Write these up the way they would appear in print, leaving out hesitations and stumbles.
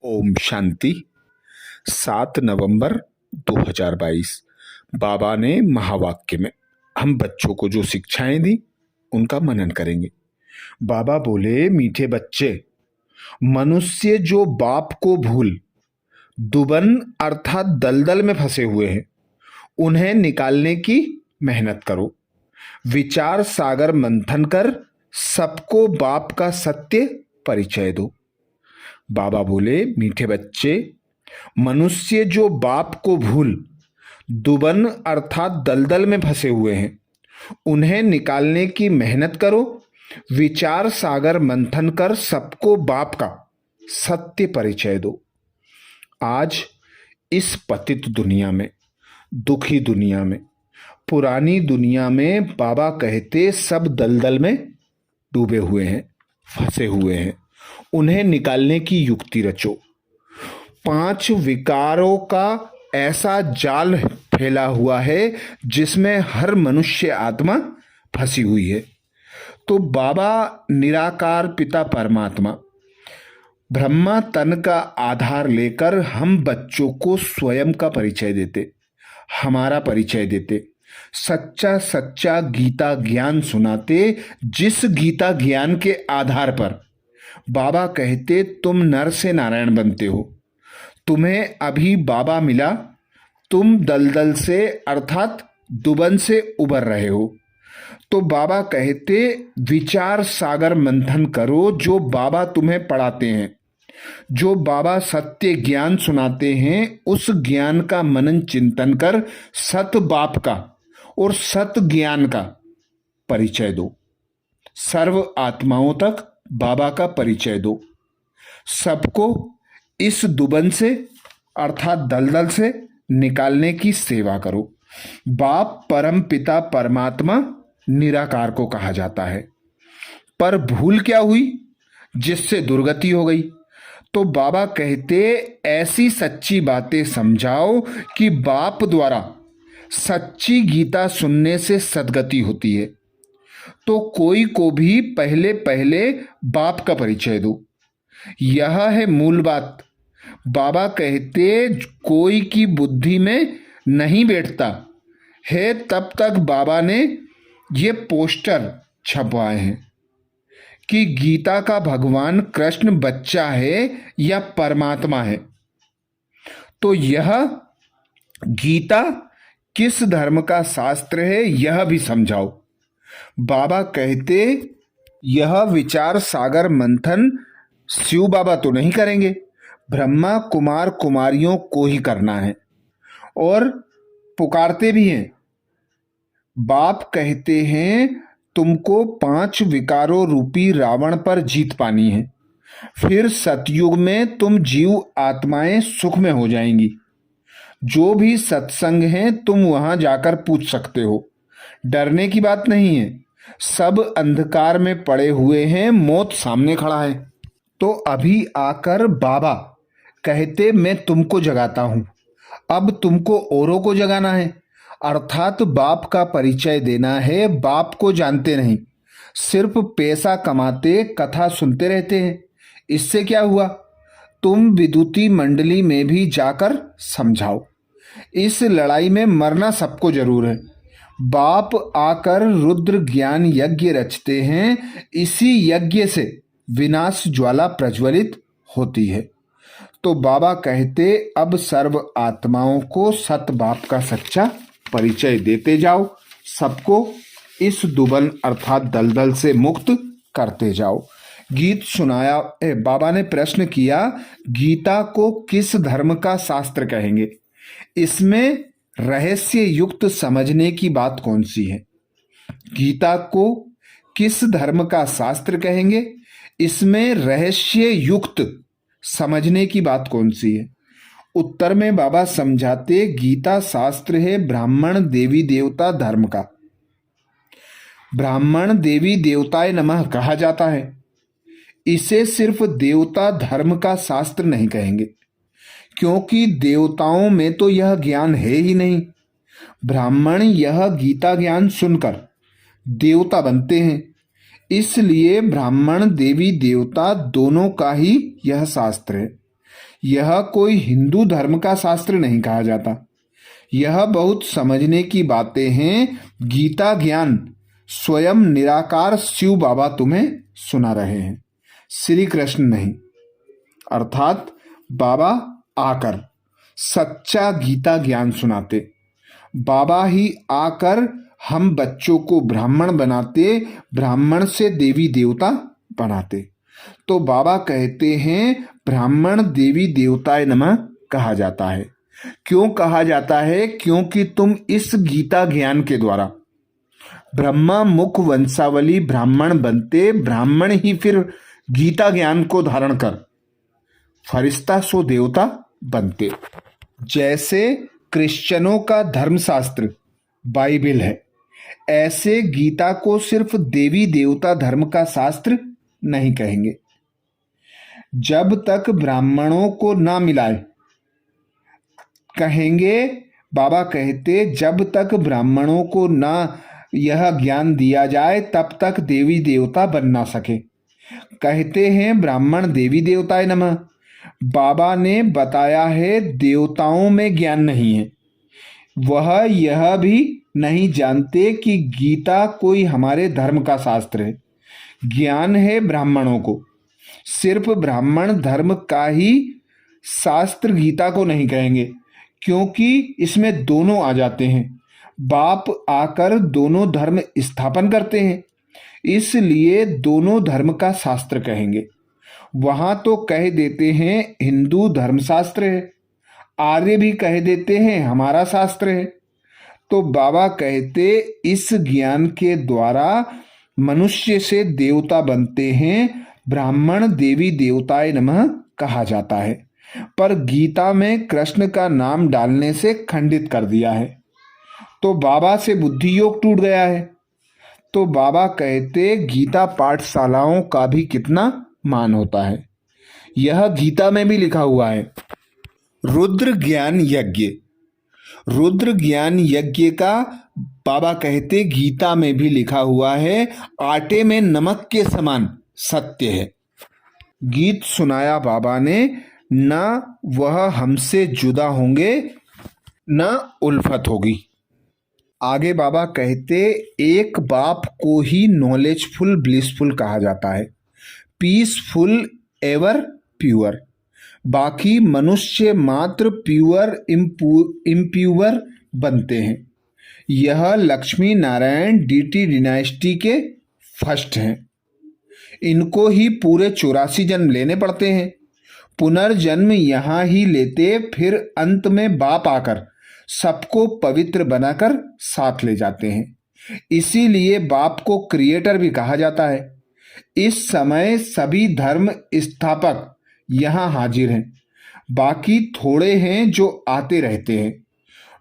ओम शांति। 7 नवंबर 2022। बाबा ने महावाक्य में हम बच्चों को जो शिक्षाएं दी उनका मनन करेंगे। बाबा बोले, मीठे बच्चे, मनुष्य जो बाप को भूल दुबन अर्थात दलदल में फंसे हुए हैं, उन्हें निकालने की मेहनत करो। विचार सागर मंथन कर सबको बाप का सत्य परिचय दो। बाबा बोले, मीठे बच्चे, मनुष्य जो बाप को भूल दुबन अर्थात दलदल में फंसे हुए हैं, उन्हें निकालने की मेहनत करो। विचार सागर मंथन कर सबको बाप का सत्य परिचय दो। आज इस पतित दुनिया में, दुखी दुनिया में, पुरानी दुनिया में बाबा कहते सब दलदल में डूबे हुए हैं, फंसे हुए हैं। उन्हें निकालने की युक्ति रचो। 5 विकारों का ऐसा जाल फैला हुआ है जिसमें हर मनुष्य आत्मा फंसी हुई है। तो बाबा निराकार पिता परमात्मा ब्रह्मा तन का आधार लेकर हम बच्चों को स्वयं का परिचय देते, हमारा परिचय देते, सच्चा सच्चा गीता ज्ञान सुनाते, जिस गीता ज्ञान के आधार पर बाबा कहते तुम नर से नारायण बनते हो, तुम्हें अभी बाबा मिला, तुम दलदल से अर्थात दुबन से उबर रहे हो। तो बाबा कहते विचार सागर मंथन करो। जो बाबा तुम्हें पढ़ाते हैं, जो बाबा सत्य ज्ञान सुनाते हैं, उस ज्ञान का मनन चिंतन कर सत बाप का और सत ज्ञान का परिचय दो। सर्व आत्माओं तक बाबा का परिचय दो। सबको इस दुबन से अर्थात दलदल से निकालने की सेवा करो। बाप परम पिता परमात्मा निराकार को कहा जाता है। पर भूल क्या हुई जिससे दुर्गति हो गई? तो बाबा कहते ऐसी सच्ची बातें समझाओ कि बाप द्वारा सच्ची गीता सुनने से सद्गति होती है। तो कोई को भी पहले पहले बाप का परिचय दो। यह है मूल बात। बाबा कहते कोई की बुद्धि में नहीं बैठता है तब तक बाबा ने ये पोस्टर छपवाए हैं कि गीता का भगवान कृष्ण बच्चा है या परमात्मा है। तो यह गीता किस धर्म का शास्त्र है यह भी समझाओ। बाबा कहते यह विचार सागर मंथन शिव बाबा तो नहीं करेंगे, ब्रह्मा कुमार कुमारियों को ही करना है। और पुकारते भी हैं। बाप कहते हैं तुमको 5 विकारों रूपी रावण पर जीत पानी है, फिर सतयुग में तुम जीव आत्माएं सुख में हो जाएंगी। जो भी सत्संग है तुम वहां जाकर पूछ सकते हो, डरने की बात नहीं है। सब अंधकार में पड़े हुए हैं, मौत सामने खड़ा है। तो अभी आकर बाबा कहते मैं तुमको जगाता हूं, अब तुमको औरों को जगाना है, अर्थात बाप का परिचय देना है। बाप को जानते नहीं, सिर्फ पैसा कमाते कथा सुनते रहते हैं। इससे क्या हुआ? तुम विद्युती मंडली में भी जाकर समझाओ। इस लड़ाई में मरना सबको जरूर है। बाप आकर रुद्र ज्ञान यज्ञ रचते हैं, इसी यज्ञ से विनाश ज्वाला प्रज्वलित होती है। तो बाबा कहते अब सर्व आत्माओं को सत बाप का सच्चा परिचय देते जाओ, सबको इस दुबन अर्थात दलदल से मुक्त करते जाओ। गीत सुनाया। बाबा ने प्रश्न किया, गीता को किस धर्म का शास्त्र कहेंगे? इसमें रहस्य युक्त समझने की बात कौन सी है? गीता को किस धर्म का शास्त्र कहेंगे? इसमें रहस्य युक्त समझने की बात कौन सी है? उत्तर में बाबा समझाते गीता शास्त्र है ब्राह्मण देवी देवता धर्म का। ब्राह्मण देवी देवताए नमः कहा जाता है। इसे सिर्फ देवता धर्म का शास्त्र नहीं कहेंगे, क्योंकि देवताओं में तो यह ज्ञान है ही नहीं। ब्राह्मण यह गीता ज्ञान सुनकर देवता बनते हैं, इसलिए ब्राह्मण देवी देवता दोनों का ही यह शास्त्र है। यह कोई हिंदू धर्म का शास्त्र नहीं कहा जाता। यह बहुत समझने की बातें हैं। गीता ज्ञान स्वयं निराकार शिव बाबा तुम्हें सुना रहे हैं, श्री कृष्ण नहीं। अर्थात बाबा आकर सच्चा गीता ज्ञान सुनाते। बाबा ही आकर हम बच्चों को ब्राह्मण बनाते, ब्राह्मण से देवी देवता बनाते। तो बाबा कहते हैं ब्राह्मण देवी देवताय नमः कहा जाता है। क्यों कहा जाता है? क्योंकि तुम इस गीता ज्ञान के द्वारा ब्रह्मा मुख वंशावली ब्राह्मण बनते, ब्राह्मण ही फिर गीता ज्ञान को धारण कर फरिश्ता सो देवता बनते। जैसे क्रिश्चियनों का धर्मशास्त्र बाइबल है, ऐसे गीता को सिर्फ देवी देवता धर्म का शास्त्र नहीं कहेंगे। जब तक ब्राह्मणों को ना मिलाए कहेंगे। बाबा कहते जब तक ब्राह्मणों को ना यह ज्ञान दिया जाए तब तक देवी देवता बन ना सके। कहते हैं ब्राह्मण देवी देवताय नमः। बाबा ने बताया है देवताओं में ज्ञान नहीं है। वह यह भी नहीं जानते कि गीता कोई हमारे धर्म का शास्त्र है। ज्ञान है ब्राह्मणों को, सिर्फ ब्राह्मण धर्म का ही शास्त्र गीता को नहीं कहेंगे, क्योंकि इसमें दोनों आ जाते हैं। बाप आकर दोनों धर्म स्थापन करते हैं, इसलिए दोनों धर्म का शास्त्र कहेंगे। वहां तो कह देते हैं हिंदू धर्मशास्त्र है, आर्य भी कह देते हैं हमारा शास्त्र है। तो बाबा कहते इस ज्ञान के द्वारा मनुष्य से देवता बनते हैं, ब्राह्मण देवी देवताय नमः कहा जाता है। पर गीता में कृष्ण का नाम डालने से खंडित कर दिया है, तो बाबा से बुद्धि योग टूट गया है। तो बाबा कहते गीता पाठशालाओं का भी कितना मान होता है। यह गीता में भी लिखा हुआ है। रुद्र ज्ञान यज्ञ, रुद्र ज्ञान यज्ञ का बाबा कहते गीता में भी लिखा हुआ है, आटे में नमक के समान सत्य है। गीत सुनाया बाबा ने, न वह हमसे जुदा होंगे न उल्फत होगी। आगे बाबा कहते एक बाप को ही नॉलेजफुल ब्लिसफुल कहा जाता है, पीसफुल एवर प्योर। बाकी मनुष्य मात्र प्योर इम्प्योर बनते हैं। यह लक्ष्मी नारायण डीटी डिनाइस्टी के फर्स्ट हैं। इनको ही पूरे 84 जन्म लेने पड़ते हैं। पुनर्जन्म यहाँ ही लेते, फिर अंत में बाप आकर सबको पवित्र बनाकर साथ ले जाते हैं। इसीलिए बाप को क्रिएटर भी कहा जाता है। इस समय सभी धर्म स्थापक यहाँ हाजिर हैं, बाकी थोड़े हैं जो आते रहते हैं।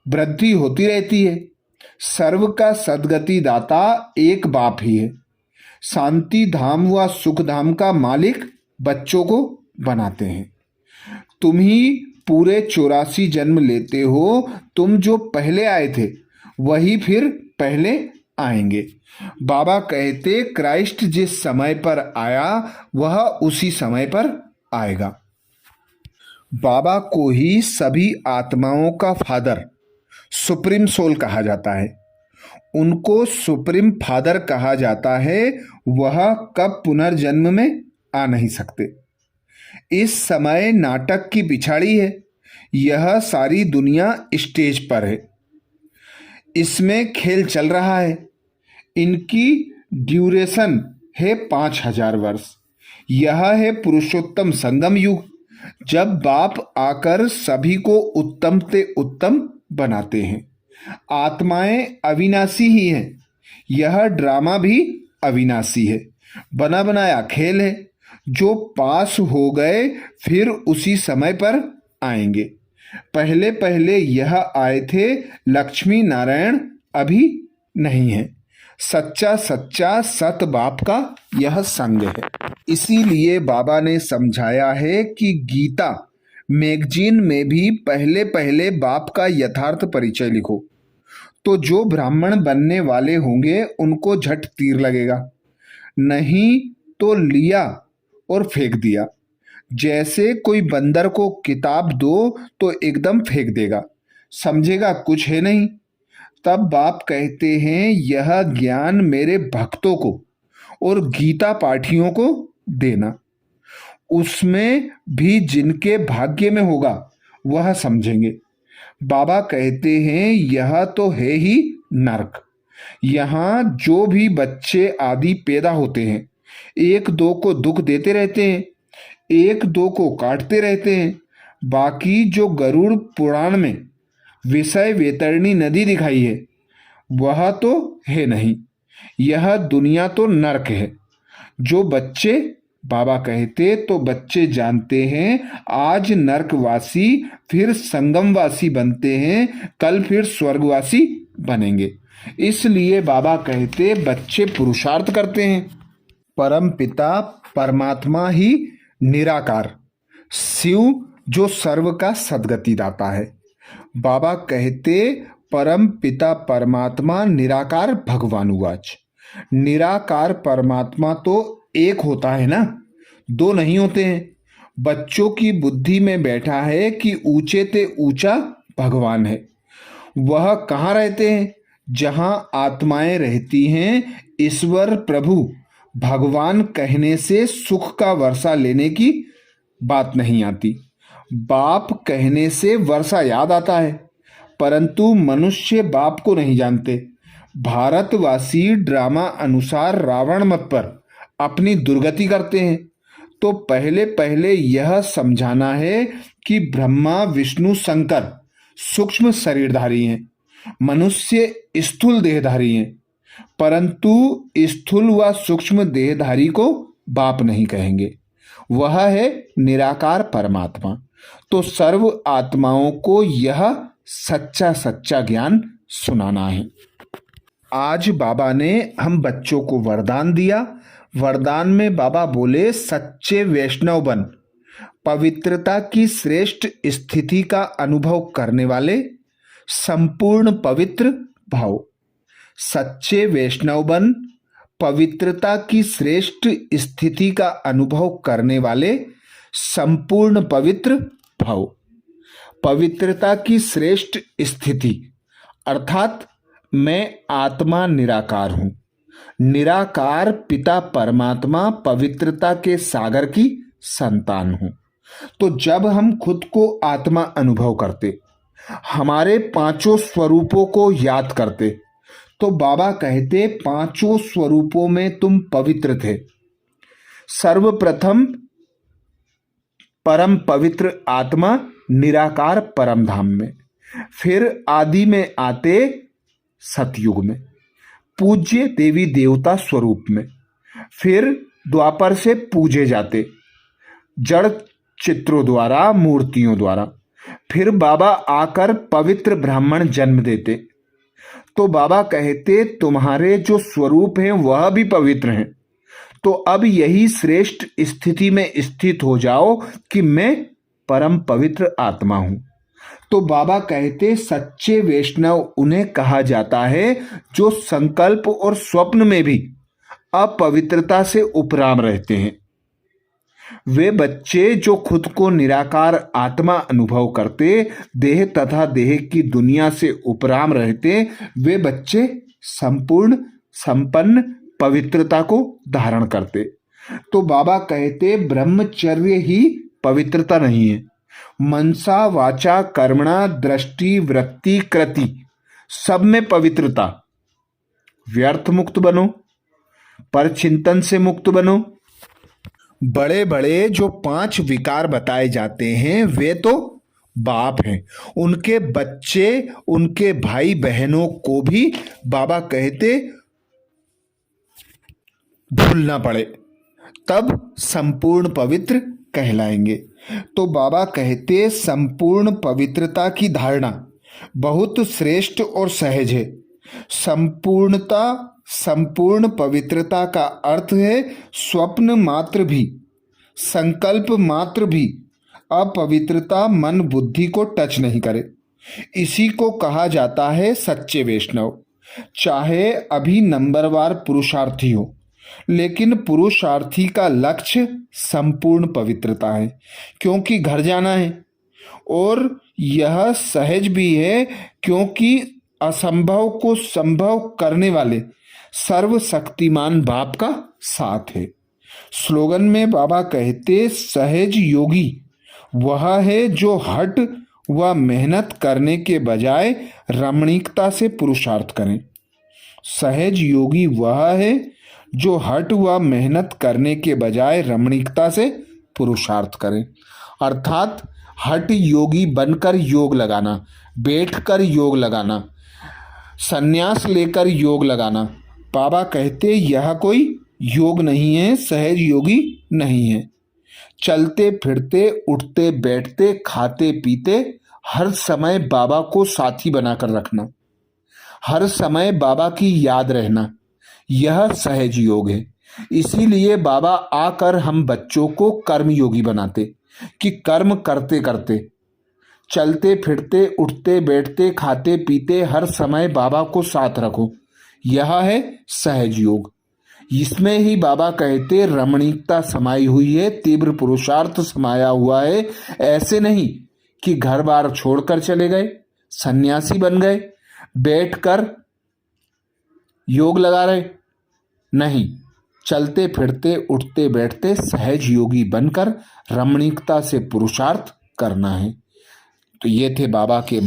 वृद्धि होती रहती है। सर्व का सद्गति दाता एक बाप ही है। शांति धाम व सुख धाम का मालिक बच्चों को बनाते हैं। तुम ही पूरे 84 जन्म लेते हो। तुम जो पहले आए थे वही फिर पहले आएंगे। बाबा कहते क्राइस्ट जिस समय पर आया वह उसी समय पर आएगा। बाबा को ही सभी आत्माओं का फादर सुप्रीम सोल कहा जाता है। उनको सुप्रीम फादर कहा जाता है। वह कब पुनर्जन्म में आ नहीं सकते। इस समय नाटक की पिछाड़ी है। यह सारी दुनिया स्टेज पर है, इसमें खेल चल रहा है। इनकी ड्यूरेशन है 5000 वर्ष। यह है पुरुषोत्तम संगम युग, जब बाप आकर सभी को उत्तम ते उत्तम बनाते हैं। आत्माएं अविनाशी ही हैं। यह ड्रामा भी अविनाशी है, बना बनाया खेल है। जो पास हो गए फिर उसी समय पर आएंगे। पहले पहले यह आए थे लक्ष्मी नारायण, अभी नहीं है। सच्चा सच्चा सत बाप का यह संग है। इसीलिए बाबा ने समझाया है कि गीता मैगजीन में भी पहले पहले बाप का यथार्थ परिचय लिखो, तो जो ब्राह्मण बनने वाले होंगे उनको झट तीर लगेगा। नहीं तो लिया और फेंक दिया। जैसे कोई बंदर को किताब दो तो एकदम फेंक देगा, समझेगा कुछ है नहीं। तब बाप कहते हैं यह ज्ञान मेरे भक्तों को और गीता पाठियों को देना, उसमें भी जिनके भाग्य में होगा वह समझेंगे। बाबा कहते हैं यह तो है ही नरक। यहाँ जो भी बच्चे आदि पैदा होते हैं, एक दो को दुख देते रहते हैं, एक दो को काटते रहते हैं। बाकी जो गरुड़ पुराण में विषय वेतरणी नदी दिखाई है वह तो है नहीं। यह दुनिया तो नरक है। जो बच्चे, बाबा कहते तो बच्चे जानते हैं आज नरकवासी फिर संगमवासी बनते हैं, कल फिर स्वर्गवासी बनेंगे। इसलिए बाबा कहते बच्चे पुरुषार्थ करते हैं। परम पिता परमात्मा ही निराकार शिव जो सर्व का सद्गति दाता है। बाबा कहते परम पिता परमात्मा निराकार भगवान उवाच। निराकार परमात्मा तो एक होता है ना, दो नहीं होते हैं। बच्चों की बुद्धि में बैठा है कि ऊंचे ते ऊंचा भगवान है। वह कहाँ रहते हैं? जहां आत्माएं रहती हैं। ईश्वर प्रभु भगवान कहने से सुख का वर्षा लेने की बात नहीं आती। बाप कहने से वर्षा याद आता है, परंतु मनुष्य बाप को नहीं जानते। भारतवासी ड्रामा अनुसार रावण मत पर अपनी दुर्गति करते हैं। तो पहले पहले यह समझाना है कि ब्रह्मा विष्णु शंकर सूक्ष्म शरीरधारी हैं, मनुष्य स्थूल देहधारी हैं, परंतु स्थूल व सूक्ष्म देहधारी को बाप नहीं कहेंगे। वह है निराकार परमात्मा। तो सर्व आत्माओं को यह सच्चा सच्चा ज्ञान सुनाना है। आज बाबा ने हम बच्चों को वरदान दिया। वरदान में बाबा बोले सच्चे वैष्णव बन, पवित्रता की श्रेष्ठ स्थिति का अनुभव करने वाले, संपूर्ण पवित्र भाव। सच्चे वैष्णव बन, पवित्रता की श्रेष्ठ स्थिति का अनुभव करने वाले, संपूर्ण पवित्र भाव। पवित्रता की श्रेष्ठ स्थिति अर्थात मैं आत्मा निराकार हूं। निराकार पिता परमात्मा पवित्रता के सागर की संतान हूं। तो जब हम खुद को आत्मा अनुभव करते, हमारे पांचों स्वरूपों को याद करते, तो बाबा कहते पांचों स्वरूपों में तुम पवित्र थे। सर्वप्रथम परम पवित्र आत्मा निराकार परम धाम में, फिर आदि में आते सतयुग में पूज्य देवी देवता स्वरूप में, फिर द्वापर से पूजे जाते जड़ चित्रों द्वारा, मूर्तियों द्वारा, फिर बाबा आकर पवित्र ब्राह्मण जन्म देते। तो बाबा कहते तुम्हारे जो स्वरूप हैं वह भी पवित्र हैं। तो अब यही श्रेष्ठ स्थिति में स्थित हो जाओ कि मैं परम पवित्र आत्मा हूं। तो बाबा कहते सच्चे वैष्णव उन्हें कहा जाता है जो संकल्प और स्वप्न में भी अपवित्रता से उपराम रहते हैं। वे बच्चे जो खुद को निराकार आत्मा अनुभव करते, देह तथा देह की दुनिया से उपराम रहते, वे बच्चे संपूर्ण संपन्न पवित्रता को धारण करते। तो बाबा कहते ब्रह्मचर्य ही पवित्रता नहीं है। मनसा वाचा कर्मणा दृष्टि वृत्ति कृति सब में पवित्रता। व्यर्थ मुक्त बनो, पर चिंतन से मुक्त बनो। बड़े बड़े जो 5 विकार बताए जाते हैं वे तो बाप हैं। उनके बच्चे, उनके भाई बहनों को भी बाबा कहते भूलना पड़े, तब संपूर्ण पवित्र कहलाएंगे। तो बाबा कहते संपूर्ण पवित्रता की धारणा बहुत श्रेष्ठ और सहज है। संपूर्णता, संपूर्ण पवित्रता का अर्थ है स्वप्न मात्र भी, संकल्प मात्र भी अपवित्रता मन बुद्धि को टच नहीं करे। इसी को कहा जाता है सच्चे वैष्णव। चाहे अभी नंबरवार पुरुषार्थी हो, लेकिन पुरुषार्थी का लक्ष्य संपूर्ण पवित्रता है, क्योंकि घर जाना है, और यह सहज भी है क्योंकि असंभव को संभव करने वाले सर्वशक्तिमान बाप का साथ है। स्लोगन में बाबा कहते, सहज योगी वह है जो हट व मेहनत करने के बजाय रमणीकता से पुरुषार्थ करें। सहज योगी वह है जो हट व मेहनत करने के बजाय रमणीकता से पुरुषार्थ करें। अर्थात हट योगी बनकर योग लगाना, बैठकर योग लगाना, संन्यास लेकर योग लगाना। बाबा कहते यह कोई योग नहीं है, सहज योगी नहीं है। चलते फिरते, उठते बैठते, खाते पीते हर समय बाबा को साथी बनाकर रखना, हर समय बाबा की याद रहना, यह सहज योग है। इसीलिए बाबा आकर हम बच्चों को कर्म योगी बनाते कि कर्म करते करते, चलते फिरते, उठते बैठते, खाते पीते हर समय बाबा को साथ रखो, यह है सहज योग। इसमें ही बाबा कहते रमणीकता समाई हुई है, तीव्र पुरुषार्थ समाया हुआ है। ऐसे नहीं कि घर बार छोड़कर चले गए, सन्यासी बन गए, बैठकर योग लगा रहे, नहीं, चलते फिरते, उठते बैठते सहज योगी बनकर रमणीकता से पुरुषार्थ करना है। तो ये थे बाबा के